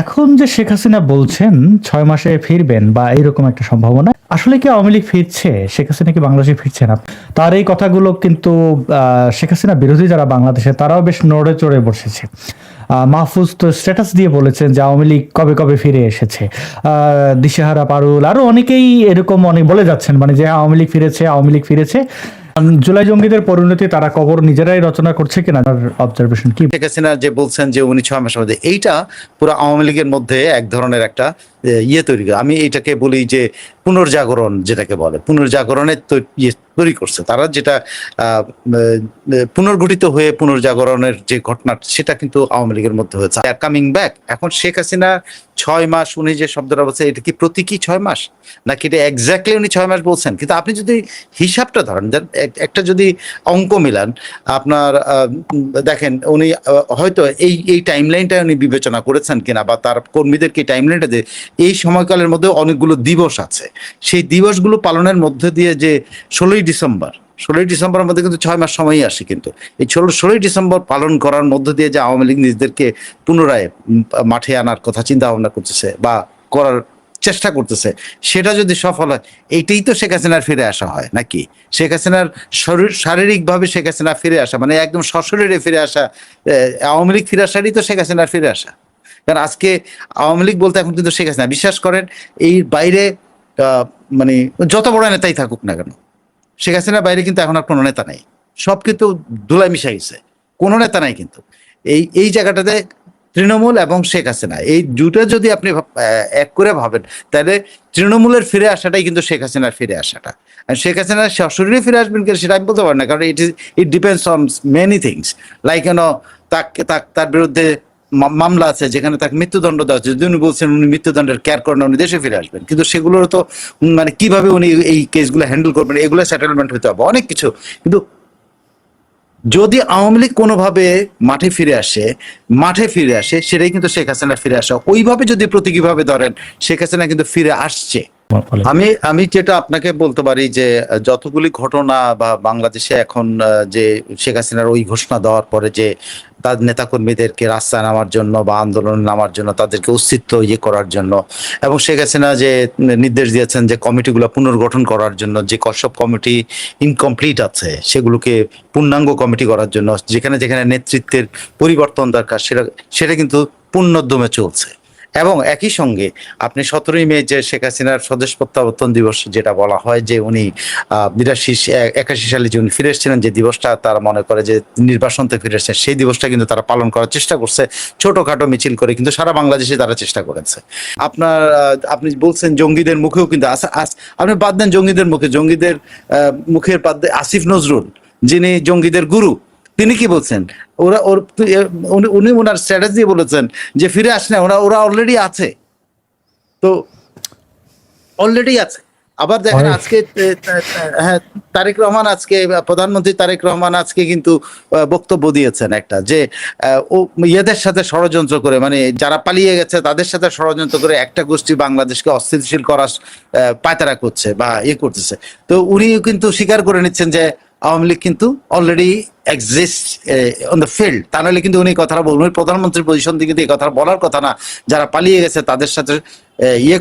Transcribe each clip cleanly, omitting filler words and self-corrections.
এখন যে শেখ হাসিনা বলছেন 6 মাসে ফিরবেন বা এরকম একটা সম্ভাবনা, আসলে কি আওয়ামী লীগ ফিরছে? শেখ হাসিনা কি বাংলাদেশে ফিরছে না? তার এই কথাগুলো কিন্তু শেখ হাসিনা বিরোধী যারা বাংলাদেশে তারাও বেশ নড়ে চড়ে বসেছে। মাহফুজ তো স্ট্যাটাস দিয়ে বলেছেন যে আওয়ামী লীগ কবে কবে ফিরে এসেছে। দিশেহারা পারুল আরো অনেকেই এরকম অনেক বলে যাচ্ছেন, মানে যে আওয়ামী লীগ ফিরেছে, আওয়ামী লীগ ফিরেছে। জুলাই জঙ্গিদের পরিণতি তারা কবর নিজেরাই রচনা করছে কিনা, অবজারভেশন কি? শেখ হাসিনা যে বলছেন যে উনি 6 মাসের মধ্যে, এইটা পুরো আওয়ামী লীগের মধ্যে এক ধরনের একটা ইয়ে তৈরি করে। আমি এইটাকে বলি যে পুনর্জাগরণ, যেটাকে বলে পুনর্জাগরণের তৈরি করছে তারা, যেটা পুনর্গঠিত হয়ে পুনর্জাগরণের যে ঘটনা, সেটা কিন্তু আওয়ামী লীগের মধ্যে হয়েছে। Coming back. এখন শেখ হাসিনা 6 মাস, উনি যে শব্দটা বলছে, এটা কি প্রতীকী 6 মাস নাকি এটা এক্স্যাক্টলি উনি 6 মাস বলছেন? কিন্তু আপনি যদি হিসাবটা ধরেন, একটা যদি অঙ্ক মিলান, আপনার দেখেন উনি হয়তো এই টাইম লাইনটা উনি বিবেচনা করেছেন কিনা, বা তার কর্মীদেরকে এই টাইম লাইনটা দিয়ে এই সময়কালের মধ্যে অনেকগুলো দিবস আছে, সেই দিবসগুলো পালনের মধ্যে দিয়ে যে 16ই ডিসেম্বরের মধ্যে কিন্তু 6 মাস সময়ই আসে। কিন্তু এই 16ই ডিসেম্বর পালন করার মধ্য দিয়ে যে আওয়ামী লীগ নিজেদেরকে পুনরায় মাঠে আনার কথা চিন্তা ভাবনা করতেছে বা করার চেষ্টা করতেছে, সেটা যদি সফল হয়, এইটাই তো শেখ হাসিনার ফিরে আসা হয় নাকি? শেখ হাসিনার শারীরিকভাবে শেখ হাসিনা ফিরে আসা মানে একদম সশরীরে ফিরে আসা। আওয়ামী লীগ ফিরে আসারই তো শেখ হাসিনার ফিরে আসা। কারণ আজকে আওয়ামী লীগ বলতে এখন কিন্তু শেখ হাসিনা, বিশ্বাস করেন, এই বাইরে মানে যত বড় নেতাই থাকুক না কেন, শেখ হাসিনার বাইরে কিন্তু এখন আর কোনো নেতা নাই। সব কিন্তু ধুলাই মিশাই গেছে, কোনো নেতা নাই কিন্তু। এই জায়গাটাতে তৃণমূল এবং শেখ হাসিনা, এই দুটো যদি আপনি এক করে ভাবেন, তাহলে তৃণমূলের ফিরে আসাটাই কিন্তু শেখ হাসিনার ফিরে আসাটা। শেখ হাসিনা সশরীরে ফিরে আসবেন কিনা সেটা আমি বলতে পারি না, কারণ it depends on many things. Like তার বিরুদ্ধে মামলা আছে যেখানে তাকে মৃত্যুদণ্ড দেওয়া হচ্ছে। যদি উনি বলছেন উনি মৃত্যুদণ্ডের কেয়ার করেন, উনি দেশে ফিরে আসবেন, কিন্তু সেগুলোর তো মানে কিভাবে উনি এই কেসগুলো হ্যান্ডেল করবেন, এগুলো সেটেলমেন্ট হতে হবে অনেক কিছু। কিন্তু যদি আওয়ামী লীগ কোনোভাবে মাঠে ফিরে আসে, সেটাই কিন্তু শেখ হাসিনা ফিরে আসা। ওইভাবে যদি প্রতীকীভাবে ধরেন, শেখ হাসিনা কিন্তু ফিরে আসছে। আমি যেটা আপনাকে বলতে পারি যে যতগুলি ঘটনা বা বাংলাদেশে এখন যে শেখ হাসিনার ওই ঘোষণা দেওয়ার পরে যে তার নেতাকর্মীদেরকে রাস্তায় নামার জন্য বা আন্দোলনে নামার জন্য, তাদেরকে অস্তিত্ব করার জন্য, এবং শেখ হাসিনা যে নির্দেশ দিয়েছেন যে কমিটিগুলো পুনর্গঠন করার জন্য, যে সব কমিটি ইনকমপ্লিট আছে সেগুলোকে পূর্ণাঙ্গ কমিটি করার জন্য, যেখানে যেখানে নেতৃত্বের পরিবর্তন দরকার, সেটা কিন্তু পূর্ণোদ্যমে চলছে। এবং একই সঙ্গে আপনি 17ই মে যে শেখ হাসিনার স্বদেশ প্রত্যাবর্তন দিবস যেটা বলা হয়, যে উনি 81 সালে যে উনি ফিরে এসেছিলেন, যে দিবসটা তারা মনে করে যে নির্বাসন থেকে ফিরে এসেছেন, সেই দিবসটা কিন্তু তারা পালন করার চেষ্টা করছে ছোটখাটো মিছিল করে, কিন্তু সারা বাংলাদেশে তারা চেষ্টা করেছে। আপনি বলছেন জঙ্গিদের মুখেও কিন্তু আপনি বাদ দেন জঙ্গিদের মুখের বাদ দেন আসিফ নজরুল, যিনি জঙ্গিদের গুরু, তিনি কি বলছেন? উনি ওনার স্ট্র্যাটেজি বলেছেন যে ফিরে আসলে ওরা অলরেডি আছে, তো অলরেডি আছে। আবার দেখেন আজকে হ্যাঁ, প্রধানমন্ত্রী তারেক রহমান আজকে কিন্তু বক্তব্য দিয়েছেন একটা, যে ও ইয়েদের সাথে ষড়যন্ত্র করে, মানে যারা পালিয়ে গেছে তাদের সাথে ষড়যন্ত্র করে একটা গোষ্ঠী বাংলাদেশকে অস্থিতিশীল করার পায়তারা করছে বা করতেছে। তো উনি কিন্তু স্বীকার করে নিচ্ছেন যে আওয়ামী লীগ কিন্তু already exist on the field. তা নাহলে কিন্তু উনি কথাটা বলবেন, প্রধানমন্ত্রীর পজিশন থেকে এই কথাটা বলার কথা না। যারা পালিয়ে গেছে তাদের সাথে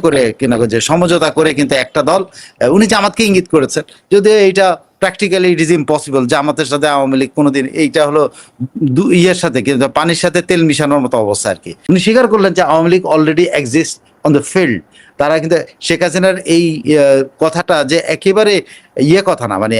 করে কিনা যে সমঝোতা করে কিন্তু একটা দল, উনি জামাতকে ইঙ্গিত করেছেন, যদিও এইটা প্র্যাকটিক্যালি ইট ইজ ইম্পসিবল। জামাতের সাথে আওয়ামী লীগ কোনোদিন, এইটা হলো ইয়ের সাথে কিন্তু পানির সাথে তেল মিশানোর মতো অবস্থা আর কি। উনি স্বীকার করলেন যে Awami League already exist on the field. তারা কিন্তু শেখ হাসিনার এই কথাটা যে একেবারে কথা না, মানে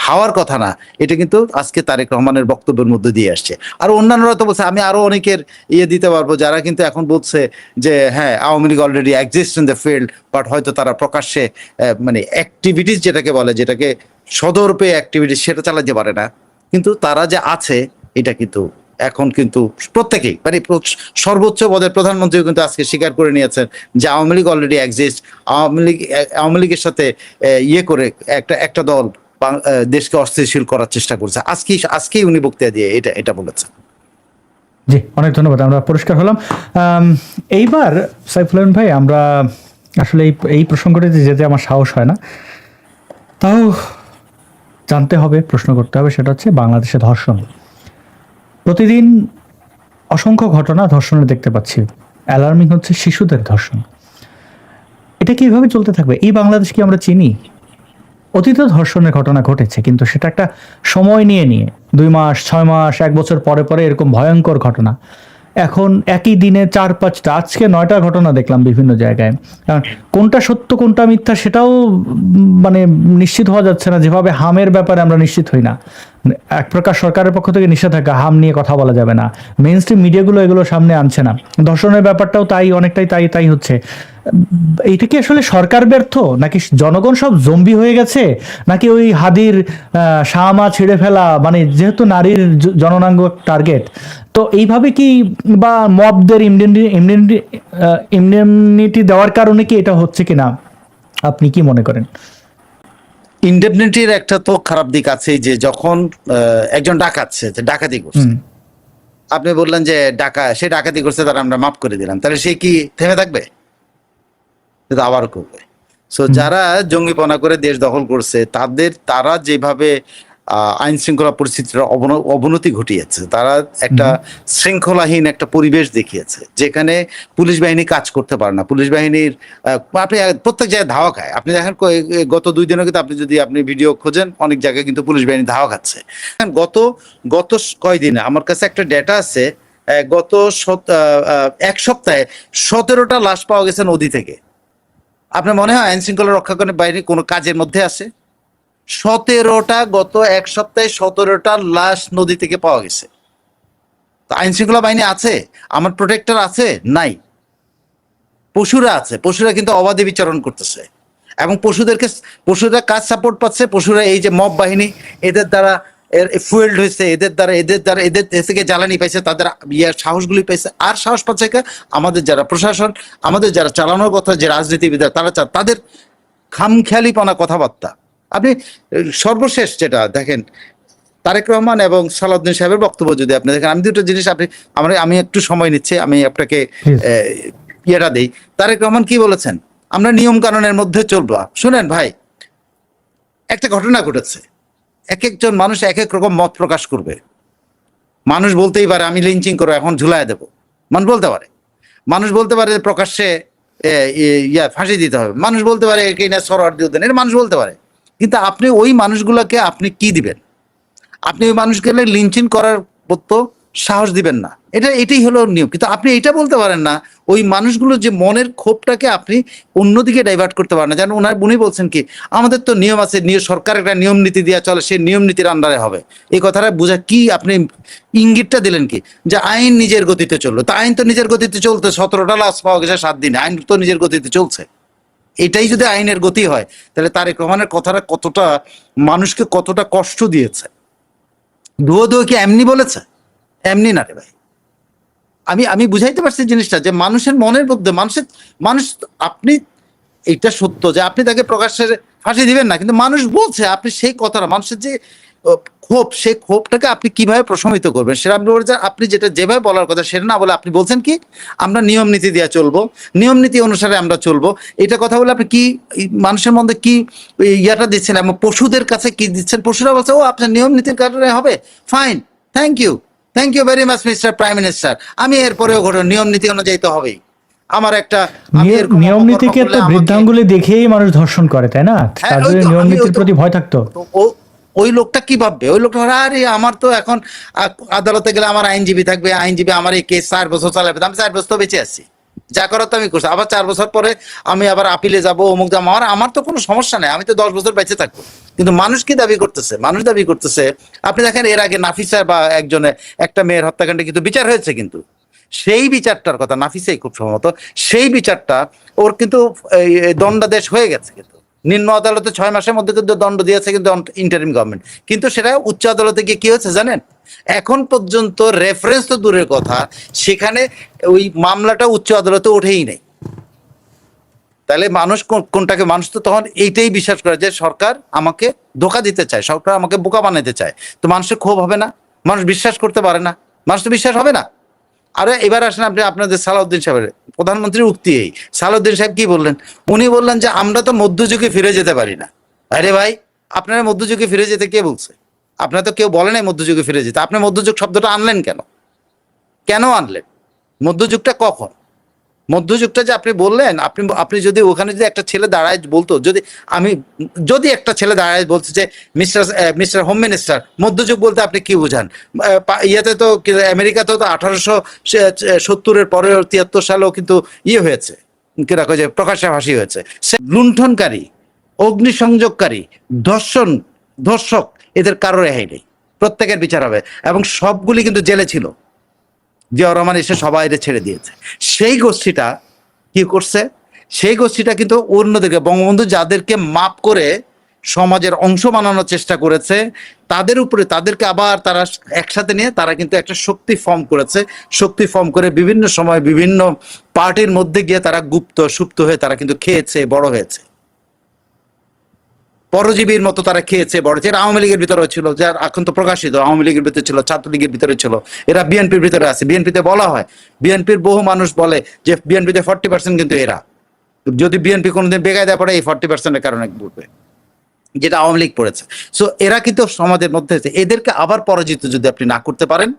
হাওয়ার কথা না, এটা কিন্তু আজকে তারেক রহমানের বক্তব্যের মধ্যে দিয়ে আসছে। আর অন্যান্যরা তো বলছে, আমি আরো অনেকের দিতে পারবো যারা কিন্তু এখন বলছে যে হ্যাঁ Awami League already exist in the field, but হয়তো তারা প্রকাশ্যে মানে অ্যাক্টিভিটিস যেটাকে বলে, যেটাকে সদর্পে অ্যাক্টিভিটিস, সেটা চালাতে পারে না। কিন্তু তারা যে আছে এটা কিন্তু এখন কিন্তু প্রত্যেকেই, মানে সর্বোচ্চ পদের প্রধানমন্ত্রীও কিন্তু আজকে স্বীকার করে নিয়েছেন যে আওয়ামী লীগ অলরেডি এক্সিস্ট। আওয়ামী লীগের সাথে করে একটা দল দেশকে অস্থিতিশীল করার চেষ্টা করছে। আজকেই উনি বক্তৃতা দিয়ে এটা বলেছেন। জি, অনেক ধন্যবাদ, আমরা পরিষ্কার হলাম। এইবার সাইফুল আলম ভাই, আমরা আসলে এই প্রসঙ্গটিতে যেতে আমার সাহস হয় না, তাও জানতে হবে, প্রশ্ন করতে হবে। সেটা হচ্ছে বাংলাদেশে ধর্ষণ। প্রতিদিন অসংখ্য ঘটনা ধর্ষণের দেখতে পাচ্ছি। অ্যালার্মিং হচ্ছে শিশুদের ধর্ষণ। এটা কিভাবে চলতে থাকবে? এই বাংলাদেশ কি আমরা চিনি? অতীতে ধর্ষণের ঘটনা ঘটেছে, কিন্তু সেটা একটা সময় নিয়ে নিয়ে 2 মাস, 6 মাস, 1 বছর পরে পরে এরকম ভয়ঙ্কর ঘটনা। এখন একই দিনে 4-5টা, আজকে 9টা ঘটনা দেখলাম বিভিন্ন জায়গায়। কারণ কোনটা সত্য কোনটা মিথ্যা সেটাও মানে নিশ্চিত হওয়া যাচ্ছে না, যেভাবে হামের ব্যাপারে আমরা নিশ্চিত হই না। এক প্রকার সরকারের পক্ষ থেকে নিষেধাজ্ঞা, হাম নিয়ে কথা বলা যাবে না, মেইন স্ট্রিম মিডিয়াগুলো এগুলো সামনে আনছে না। ধর্ষণের ব্যাপারটাও তাই, অনেকটাই তাই তাই হচ্ছে। এইটা কি আসলে সরকার ব্যর্থ, নাকি জনগণ সব জম্বি হয়ে গেছে, নাকি ওই হাদির শামা ছিঁড়ে ফেলা, মানে যেহেতু নারীর জননাঙ্গ টার্গেট, তো এইভাবে কি, বা মবদের ইমডেমনিটি দেওয়ার কারণে কি এটা হচ্ছে কিনা, আপনি কি মনে করেন? ইন্ডেমনিটির একটা তো খারাপ দিক আছে, যে যখন একজন ডাকাচ্ছে, যে ডাকাতি করছে, আপনি বললেন যে সে ডাকাতি করছে, তারা আমরা মাফ করে দিলাম, তাহলে সে কি থেমে থাকবে? আবার করবে। সো যারা জঙ্গিপনা করে দেশ দখল করছে, তারা যেভাবে আইন শৃঙ্খলা পরিস্থিতির অবনতি ঘটিয়েছে, তারা একটা শৃঙ্খলাহীন একটা পরিবেশ দেখিয়েছে, যেখানে পুলিশ বাহিনী কাজ করতে পারে না। পুলিশ বাহিনীর আপনি প্রত্যেক জায়গায় ধাওয়া খায়। আপনি দেখেন গত 2 দিনও কিন্তু আপনি ভিডিও খোঁজেন, অনেক জায়গায় কিন্তু পুলিশ বাহিনী ধাওয়া খাচ্ছে। গত গত কয়দিনে আমার কাছে একটা ডেটা আছে, গত 1 সপ্তাহে 17টা লাশ পাওয়া গেছে নদী থেকে। আপনার মনে হয় আইন শৃঙ্খলা রক্ষাকারী বাহিনী কোনো কাজের মধ্যে আছে? 17টা, গত 1 সপ্তাহে 17টা লাশ নদী থেকে পাওয়া গেছে। তো আইন শৃঙ্খলা বাহিনী আছে? আমার প্রোটেক্টর আছে? নাই। পশুরা আছে, পশুরা কিন্তু অবাধে বিচরণ করতেছে, এবং পশুরা কাজ সাপোর্ট পাচ্ছে। পশুরা এই যে মব বাহিনী, এদের দ্বারা ফুয়েলড হয়েছে, এদের থেকে জ্বালানি পাইছে, তাদের সাহসগুলি পাইছে। আর সাহস পাচ্ছে আমাদের যারা প্রশাসন, আমাদের যারা চালানোর কথা, যে রাজনীতিবিদরা, তাদের খামখেয়ালিপনা কথাবার্তা। আপনি সর্বশেষ যেটা দেখেন, তারেক রহমান এবং সালাউদ্দিন সাহেবের বক্তব্য যদি আপনি দেখেন, আমি দুটো জিনিস আমি একটু সময় নিচ্ছি, আমি আপনাকে ইয়েটা দেই। তারেক রহমান কি বলেছেন? আমরা নিয়ম কানুনের মধ্যে চলবো। শুনেন ভাই, একটা ঘটনা ঘটেছে, এক একজন মানুষ এক এক রকম মত প্রকাশ করবে। মানুষ বলতেই পারে আমি লিঞ্চিং করবো, এখন ঝুলায় দেবো। মানুষ বলতে পারে। মানুষ বলতে পারে প্রকাশ্যে ফাঁসি দিতে হবে। মানুষ বলতে পারে একে না সরোয়ার দিয়ে দেন, এটা মানুষ বলতে পারে। কিন্তু আপনি ওই মানুষগুলোকে আপনি কি দিবেন? আপনি ওই মানুষকে লিঞ্চিং করার তো সাহস দিবেন না। এটাই হলো নিয়ম। কিন্তু আপনি এটা বলতে পারেন না ওই মানুষগুলো যে মনের ক্ষোভটাকে আপনি অন্যদিকে ডাইভার্ট করতে পারেন না। যেন উনি বলছেন কি, আমাদের তো নিয়ম আছে, সরকার একটা নিয়ম নীতি দেওয়া চলে, সেই নিয়ম নীতির আন্ডারে হবে। এই কথাটা বোঝা কি, আপনি ইঙ্গিতটা দিলেন কি যে আইন নিজের গতিতে চললো? তা আইন তো নিজের গতিতে চলতে 17টা লাশ পাওয়া গেছে 7 দিনে, আইন তো নিজের গতিতে চলছে। এটাই যদি আইনের গতি হয়, তাহলে তারেক রহমানের কথাটা কতটা মানুষকে কতটা কষ্ট দিয়েছে। ধুয়ো কি এমনি বলেছে? এমনি না রে ভাই। আমি বুঝাইতে পারছি জিনিসটা, যে মানুষের মনের মধ্যে মানুষ আপনি, এটা সত্য যে আপনি তাকে প্রকাশ্যে ফাঁসি দিবেন না, কিন্তু মানুষ বলছে, আপনি সেই কথাটা, মানুষের যে ক্ষোভ, সেই ক্ষোভটাকে আপনি কিভাবে প্রশমিত করবেন সেটা আপনি যেটা যেভাবে বলার কথা সেটা না বলে আপনি বলছেন কি, আমরা নিয়ম নীতি দিয়ে চলবো, নিয়ম নীতি অনুসারে আমরা চলবো। এটা কথা বলে আপনি কি মানুষের মধ্যে কি ইয়াটা দিচ্ছেন, এবং পশুদের কাছে কি দিচ্ছেন? পশুরা বলছে ও আপনার নিয়ম নীতির কারণে হবে, fine, thank you very much mister prime minister. আমি এরপরেও নিয়ম নীতি অনুযায়ী তো হবেই। আমার একটা নিয়ম নীতিকে তো বৃদ্ধাঙ্গুলি দেখিয়েই মানুষ ধর্ষণ করে, তাই না? তার যদি নিয়ম নীতির প্রতি ভয় থাকতো, ওই লোকটা কি ভাববে? ওই লোকটা আরে আমার তো এখন আদালতে গেলে আমার আইনজীবী থাকবে, আইনজীবী আমার এই কেস 4 বছর চালাবে, আমি 4 বছর তো বেঁচে আছি, যা করার তো আমি করছি। আবার 4 বছর পরে আমি আবার আপিলে যাবো, অমুক যাবো, আমার তো কোনো সমস্যা নেই, আমি তো 10 বছর বেঁচে থাকবো। কিন্তু মানুষ কি দাবি করতেছে? মানুষ দাবি করতেছে, আপনি দেখেন এর আগে নাফিসা বা একটা মেয়ের হত্যাকাণ্ডে কিন্তু বিচার হয়েছে, কিন্তু সেই বিচারটার কথা, নাফিসাই খুব সম্ভবত, সেই বিচারটা ওর কিন্তু দণ্ডাদেশ হয়ে গেছে, কিন্তু নিম্ন আদালতে 6 মাসের মধ্যে কিন্তু দণ্ড দিয়েছে, কিন্তু ইন্টারিম গভর্নমেন্ট। কিন্তু সেটা উচ্চ আদালতে গিয়ে কি হয়েছে জানেন? এখন পর্যন্ত রেফারেন্স তো দূরের কথা, সেখানে ওই মামলাটা উচ্চ আদালতে ওঠেই নেই। তাহলে মানুষ কোনটাকে, মানুষ তো তখন এইটাই বিশ্বাস করে যে সরকার আমাকে ধোকা দিতে চায়, সরকার আমাকে বোকা বানাইতে চায়। তো মানুষের ক্ষোভ হবে না? মানুষ বিশ্বাস করতে পারে না, মানুষ তো বিশ্বাস হবে না। আরে এবার আসেন আপনি আপনাদের সালাউদ্দিন সাহেবের প্রধানমন্ত্রীর উক্তি। এই সালাউদ্দিন সাহেব কি বললেন? উনি বললেন যে আমরা তো মধ্যযুগে ফিরে যেতে পারি না। আরে ভাই, আপনারা মধ্যযুগে ফিরে যেতে কে বলছে? আপনারা তো কেউ বলে নাই মধ্যযুগে ফিরে যেতে। আপনি মধ্যযুগ শব্দটা আনলেন কেন? কেন আনলেন? মধ্যযুগটা কখন? মধ্যযুগটা যে আপনি বললেন, আপনি যদি ওখানে যদি একটা ছেলে দাঁড়ায় বলতো, যদি একটা ছেলে দাঁড়ায় বলছে যে মিস্টার হোম মিনিস্টার, মধ্যযুগ বলতে আপনি কি বুঝান? ইয়েতে তো আমেরিকাতেও তো 1870-এর পরে 73 সালেও কিন্তু হয়েছে, কিরকম যে প্রকাশ্যে ফাঁসি হয়েছে। সে লুণ্ঠনকারী, অগ্নিসংযোগকারী, ধর্ষক, এদের কারো রেহাই নেই, প্রত্যেকের বিচার হবে। এবং সবগুলি কিন্তু জেলে ছিল, জিয়াউর রহমান এসে সবাই ছেড়ে দিয়েছে। সেই গোষ্ঠীটা কি করছে? সেই গোষ্ঠীটা কিন্তু অন্যদেরকে, বঙ্গবন্ধু যাদেরকে মাপ করে সমাজের অংশ বানানোর চেষ্টা করেছে, তাদের উপরে তাদেরকে আবার তারা একসাথে নিয়ে তারা কিন্তু একটা শক্তি ফর্ম করেছে। শক্তি ফর্ম করে বিভিন্ন সময় বিভিন্ন পার্টির মধ্যে গিয়ে তারা সুপ্ত হয়ে তারা কিন্তু খেয়েছে, বড় হয়েছে, পরজীবীর মতো তারা খেয়েছে, বড়। যেটা আওয়ামী লীগের ভিতরে ছিল, যার এখন তো প্রকাশিত, আওয়ামী লীগের ভিতরে ছিল, ছাত্রলীগের ভিতরে ছিল, এরা বিএনপির ভিতরে আছে। বিএনপিতে বলা হয়, বিএনপির বহু মানুষ বলে যে বিএনপিতে 40% কিন্তু এরা, যদি বিএনপি কোনোদিন বেকায়দা পড়ে এই 40%-এর কারণে ঘুরবে, যেটা আওয়ামী লীগ পড়েছে। সো এরা কিন্তু সমাজের মধ্যে আছে। এদেরকে আবার পরাজিত যদি আপনি না করতে পারেন,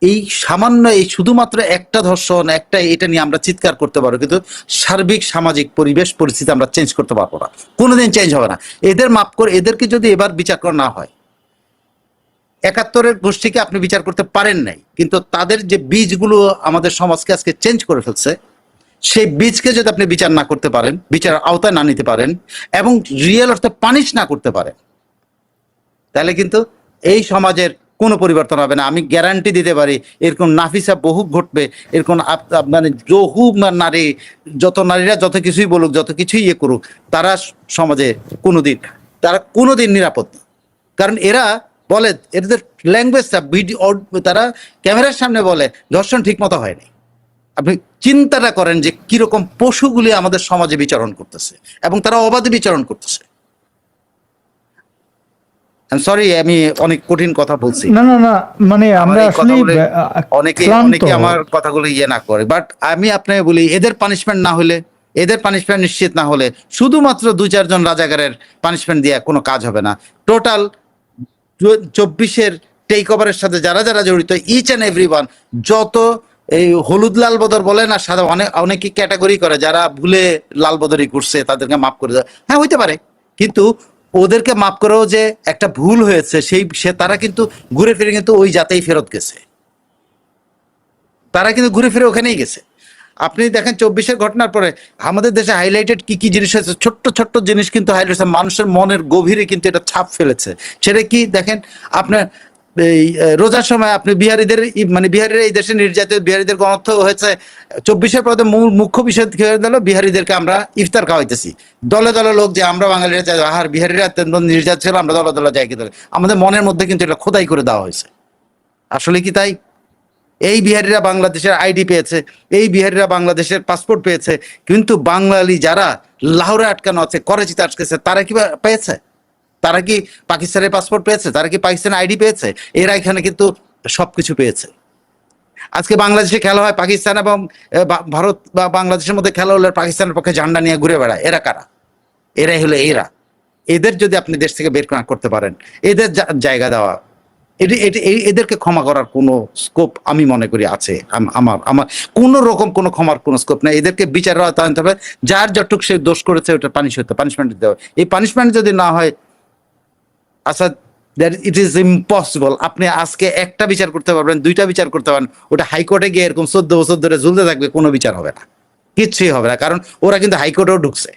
এই সামান্য এই শুধুমাত্র একটা ধর্ষণ, একটা এটা নিয়ে আমরা চিৎকার করতে পারবো, কিন্তু সার্বিক সামাজিক পরিবেশ পরিস্থিতি আমরা চেঞ্জ করতে পারবো না, কোনোদিন চেঞ্জ হবে না। এদের মাপ করে এদেরকে যদি এবার বিচার করা না হয়, 71-এর গোষ্ঠীকে আপনি বিচার করতে পারেন নাই, কিন্তু তাদের যে বীজগুলো আমাদের সমাজকে আজকে চেঞ্জ করে ফেলছে, সেই বীজকে যদি আপনি বিচার না করতে পারেন, বিচার আওতায় না নিতে পারেন, এবং রিয়েল অর্থে পানিশ না করতে পারেন, তাহলে কিন্তু এই সমাজের কোনো পরিবর্তন হবে না। আমি গ্যারান্টি দিতে পারি, এরকম নাফিসা বহু ঘটবে, এরকম মানে বহু নারী, যত নারীরা যত কিছুই বলুক, যত কিছুই করুক, তারা সমাজে কোনোদিন নিরাপদ না। কারণ এরা বলে, এদের ল্যাঙ্গুয়েজটা তারা ক্যামেরার সামনে বলে ধর্ষণ ঠিক মতো হয়নি। আপনি চিন্তাটা করেন যে কিরকম পশুগুলি আমাদের সমাজে বিচরণ করতেছে, এবং তারা অবাধে বিচরণ করতেছে। সরি, আমি অনেক কঠিন কথা বলছি। না না না, মানে আমরা আসলে অনেকে আমার কথাগুলো না করে, বাট আমি আপনাকে বলি, এদের পানিশমেন্ট না হলে, এদের পানিশমেন্ট নিশ্চিত না হলে, শুধুমাত্র 2-4 জন রাজাকারের পানিশমেন্ট দিয়ে কোনো কাজ হবে না। টোটাল 24-এর টেক ওভারের সাথে যারা যারা জড়িত, ইচ অ্যান্ড এভরিওয়ান, যত এই হলুদ লাল বদর বলে না, সাদা, অনেকে ক্যাটাগরি করে, যারা ভুলে লাল বদরই করছে তাদেরকে মাফ করে দেয়, হ্যাঁ হইতে পারে, কিন্তু ওদেরকে মাফ করেও যে একটা ভুল হয়েছে, তারা কিন্তু ঘুরে ফিরে কিন্তু ওই জাতেই ফেরত গেছে, তারা কিন্তু ঘুরে ফিরে ওখানেই গেছে। আপনি দেখেন 24-এর ঘটনার পরে আমাদের দেশে হাইলাইটেড কি কি জিনিস হয়েছে, ছোট্ট ছোট্ট জিনিস কিন্তু হাইলাইট হয়েছে, মানুষের মনের গভীরে কিন্তু এটা ছাপ ফেলেছে। সেটা কি দেখেন, আপনার এই রোজার সময় আপনি বিহারীদের, মানে বিহারিরা এই দেশে নির্যাতিত, বিহারীদের গণহত্য হয়েছে, 24-এর পরে মুখ্য বিষয় হলো বিহারীদেরকে আমরা ইফতার খাওয়াইতেছি, দলে দলে লোক যে আমরা বাঙালিরা চাই, আহার বিহারীরা নির্যাতিত ছিল, আমরা দলে দলে যাই, কিন্তু আমাদের মনের মধ্যে কিন্তু এটা খোদাই করে দেওয়া হয়েছে। আসলে কি তাই? এই বিহারিরা বাংলাদেশের আইডি পেয়েছে, এই বিহারিরা বাংলাদেশের পাসপোর্ট পেয়েছে, কিন্তু বাঙালি যারা লাহোরে আটকানো আছে, করাচিতে আটকেছে, তারা কি পেয়েছে? তারা কি পাকিস্তানের পাসপোর্ট পেয়েছে? তারা কি পাকিস্তানের আইডি পেয়েছে? এরা এখানে কিন্তু সবকিছু পেয়েছে। আজকে বাংলাদেশে খেলা হয়, পাকিস্তান এবং ভারত বা বাংলাদেশের মধ্যে খেলা হলে পাকিস্তানের পক্ষে ঝান্ডা নিয়ে ঘুরে বেড়ায়। এরা কারা? এরাই হলো এরা। এদের যদি আপনি দেশ থেকে বের না করতে পারেন, এদের জায়গা দেওয়া, এদেরকে ক্ষমা করার কোনো স্কোপ আমি মনে করি আছে, আমার কোনো রকম কোনো ক্ষমার কোনো স্কোপ নেই। এদেরকে বিচার আনতে হবে, যার যতটুক সে দোষ করেছে ওটা পানিশমেন্ট দিতে হবে। এই পানিশমেন্ট যদি না হয়, আচ্ছা, দ্যাট ইট ইজ ইম্পসিবল। আপনি আজকে একটা বিচার করতে পারবেন, 2টা বিচার করতে পারেন, ওটা হাইকোর্টে গিয়ে এরকম 14 বছর ধরে ঝুলতে থাকবে, কোনো বিচার হবে না, কিচ্ছুই হবে না। কারণ ওরা কিন্তু হাইকোর্টেও ঢুকছে।